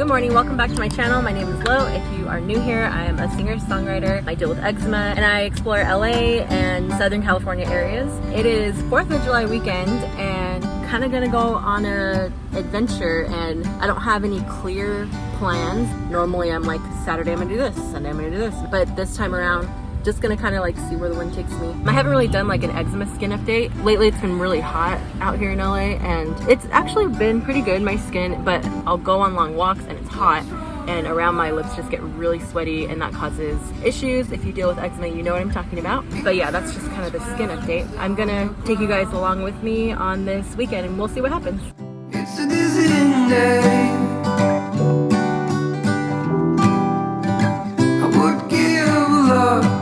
Good morning, welcome back to my channel. My name is Lo. If you are new here, I am a singer-songwriter. I deal with eczema and I explore LA and Southern California areas. It is 4th of July weekend and kind of gonna go on a adventure, and I don't have any clear plans. Normally I'm like, Saturday I'm gonna do this, Sunday I'm gonna do this, but this time around just gonna kind of like see where the wind takes me. I haven't really done like an eczema skin update. Lately it's been really hot out here in LA and it's actually been pretty good, my skin, but I'll go on long walks and it's hot and around my lips just get really sweaty and that causes issues. If you deal with eczema, you know what I'm talking about. But yeah, that's just kind of the skin update. I'm gonna take you guys along with me on this weekend and we'll see what happens. It's a dizzying day.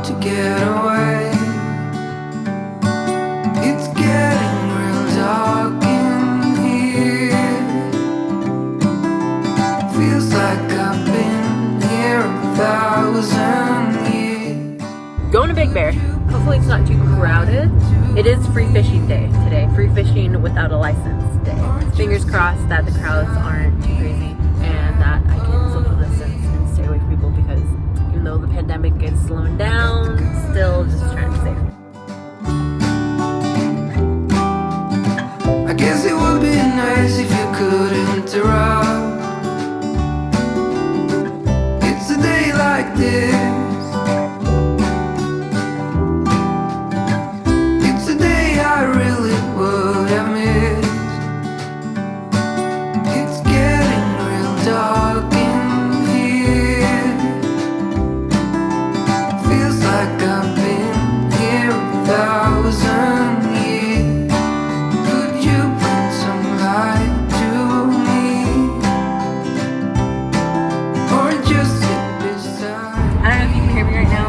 To get away, it's getting real dark in here. Feels like I've been here 1,000 years. Going to Big Bear. Hopefully it's not too crowded. It is free fishing day today. Free fishing without a license day. Fingers crossed that the crowds aren't too crazy and that I can social distance and stay away from people, because even though the pandemic is slowing down, still just trying to be safe. I guess it would be nice if you could interrupt. It's a day like this. It's a day I really would have missed. It's getting real dark in here. Feels like I've been here 1,000 years. Could you bring some light to me, or just sit beside? I don't know if you can hear me right now,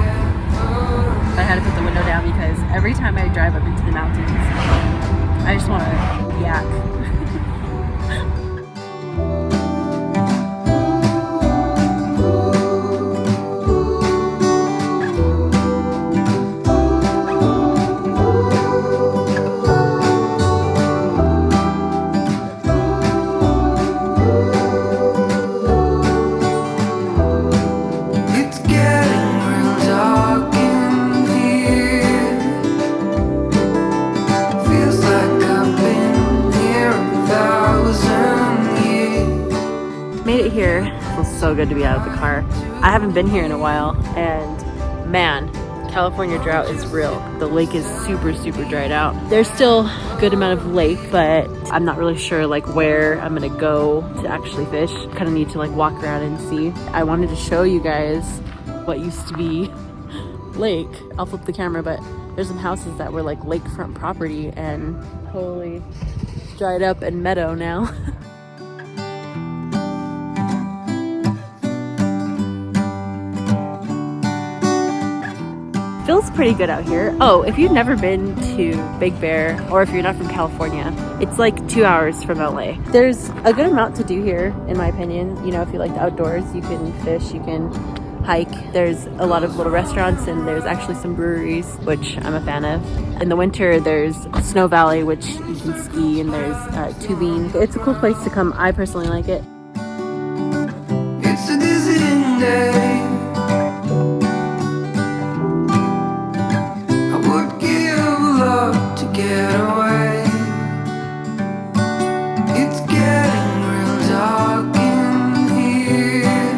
but I had to put the window down because every time I drive up into the mountains, I just want to yak. Made it here. It feels so good to be out of the car. I haven't been here in a while, and man, California drought is real. The lake is super dried out. There's still a good amount of lake, but I'm not really sure like where I'm gonna go to actually fish. Kind of need to like walk around and see. I wanted to show you guys what used to be lake. I'll flip the camera, but there's some houses that were like lakefront property and totally dried up and meadow now. Feels pretty good out here. Oh, if you've never been to Big Bear, or if you're not from California, it's like 2 hours from LA. There's a good amount to do here, in my opinion. You know, if you like the outdoors, you can fish, you can hike. There's a lot of little restaurants, and there's actually some breweries, which I'm a fan of. In the winter, there's Snow Valley, which you can ski, and there's tubing. It's a cool place to come. I personally like it. It's a dizzying day. To get away, it's getting real dark in here.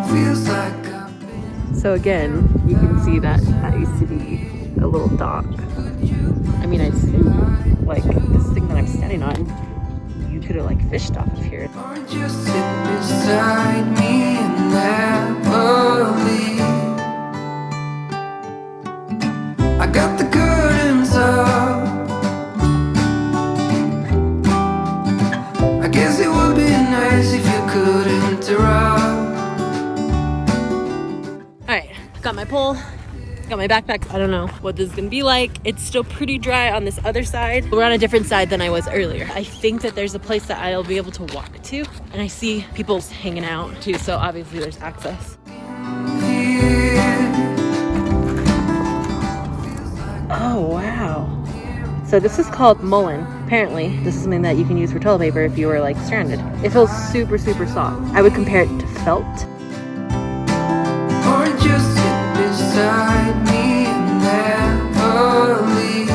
Feels like I've been. So again, you can see that used to be a little dock. I mean, I assume like this thing that I'm standing on, you could have like fished off of here. Or just sit beside me and never leave. I got the curtains up. I guess it would be nice if you could interrupt. Alright, got my pole, got my backpack. I don't know what this is gonna be like. It's still pretty dry on this other side. We're on a different side than I was earlier. I think that there's a place that I'll be able to walk to, and I see people hanging out too, so obviously there's access. Oh wow, So this is called mullein. Apparently, this is something that you can use for toilet paper if you were like stranded. It feels super, super soft. I would compare it to felt. Or just sit beside me and never leave.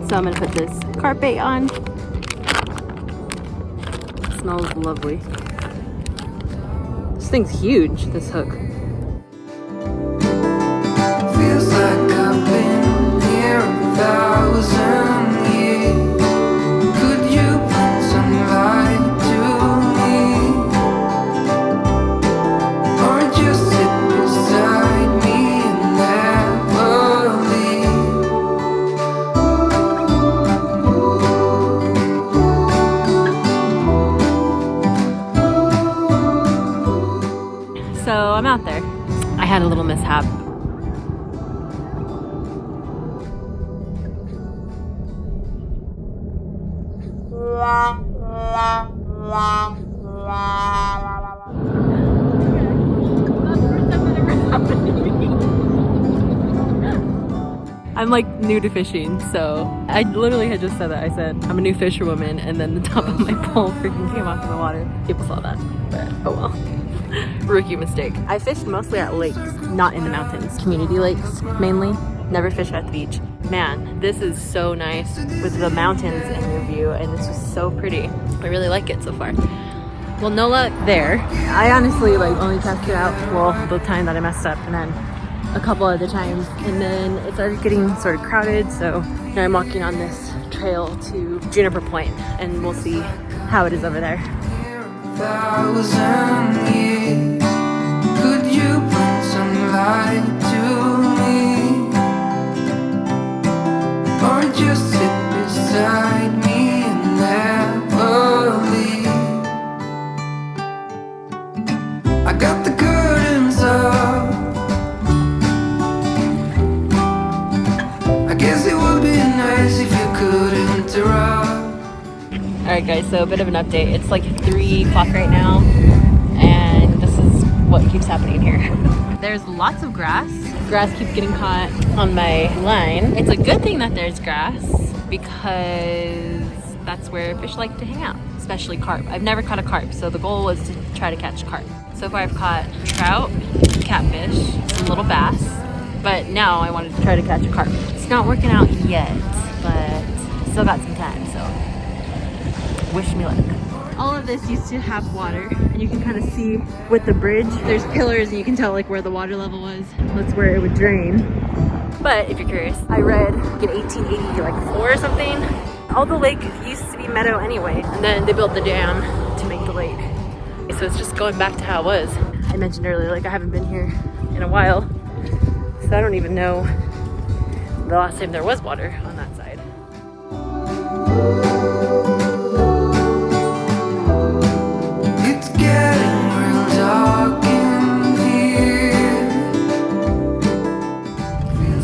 So I'm gonna put this carp bait on. It smells lovely. This thing's huge, this hook. Feels like I've been here 1,000 years. Could you bring some light to me? Or just sit beside me and never leave? So I'm out there. I had a little mishap. I'm like new to fishing, so I literally had just said that. I said I'm a new fisherwoman, and then the top of my pole freaking came off in the water. People saw that, but oh well. Rookie mistake. I fished mostly at lakes, not in the mountains. Community lakes, mainly. Never fish at the beach. Man, this is so nice with the mountains in your view, and it's just so pretty. I really like it so far. Well, no luck there. I honestly like only tested out, well, the time that I messed up, and then a couple other times, and then it started getting sort of crowded, so now I'm walking on this trail to Juniper Point, and we'll see how it is over there. 1,000 years. Could you bring some light to me? Or just sit beside me and never leave? I got the curtains up. I guess it would be nice if you could interrupt. Alright guys, so a bit of an update. It's like 3 o'clock right now, and this is what keeps happening here. There's lots of grass. Grass keeps getting caught on my line. It's a good thing that there's grass because that's where fish like to hang out, especially carp. I've never caught a carp, so the goal was to try to catch carp. So far I've caught trout, catfish, some little bass, but now I wanted to try to catch a carp. It's not working out yet, but still got some time, so wish me luck. All of this used to have water, and you can kind of see with the bridge, there's pillars and you can tell like where the water level was. That's where it would drain. But if you're curious, I read like in 1880 like 4 or something, all the lake used to be meadow anyway, and then they built the dam to make the lake. So it's just going back to how it was. I mentioned earlier, like I haven't been here in a while, so I don't even know the last time there was water on that side.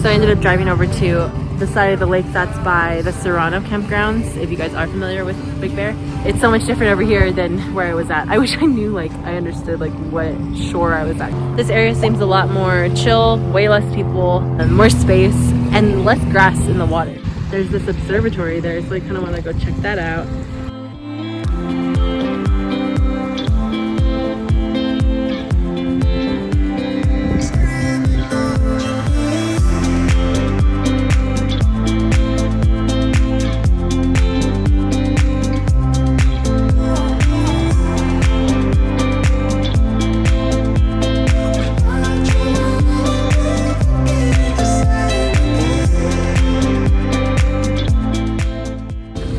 So I ended up driving over to the side of the lake that's by the Serrano campgrounds, if you guys are familiar with Big Bear. It's so much different over here than where I was at. I wish I knew, like, I understood like what shore I was at. This area seems a lot more chill, way less people, and more space, and less grass in the water. There's this observatory there, so I kind of want to go check that out.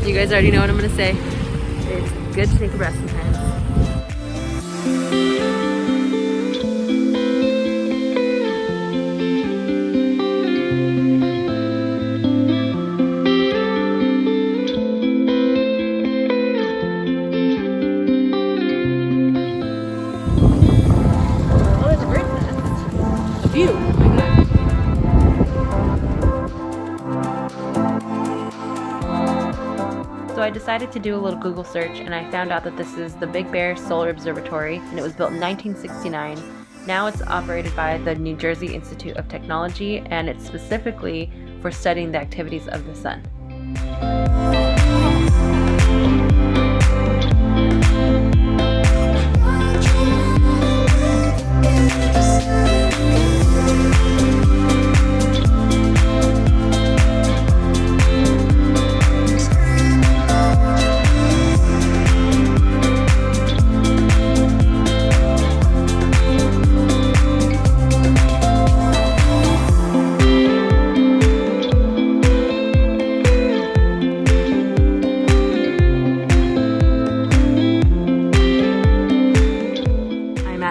You guys already know what I'm gonna say. It's good to take a breath sometimes. Oh, there's a bird's nest. I decided to do a little Google search, and I found out that this is the Big Bear Solar Observatory, and it was built in 1969. Now it's operated by the New Jersey Institute of Technology, and it's specifically for studying the activities of the sun.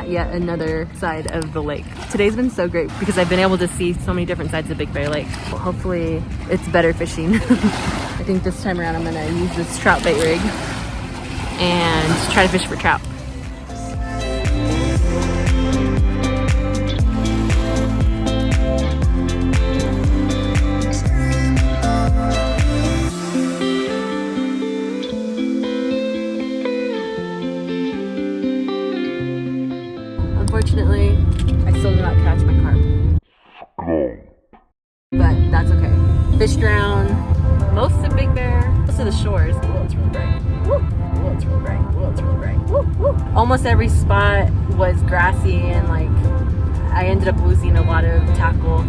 Yet another side of the lake. Today's been so great because I've been able to see so many different sides of Big Bear Lake. Well, hopefully it's better fishing. I think this time around I'm gonna use this trout bait rig and try to fish for trout. Unfortunately, I still did not catch my carp. But that's okay. Fish drown most of Big Bear, most of the shores. Oh, it's really bright. Woo. Oh, it's really bright. Oh, it's really bright. Woo. Woo. Almost every spot was grassy, and like I ended up losing a lot of tackle.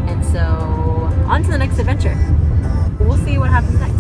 And so on to the next adventure. We'll see what happens next.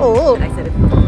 Oh, I said it.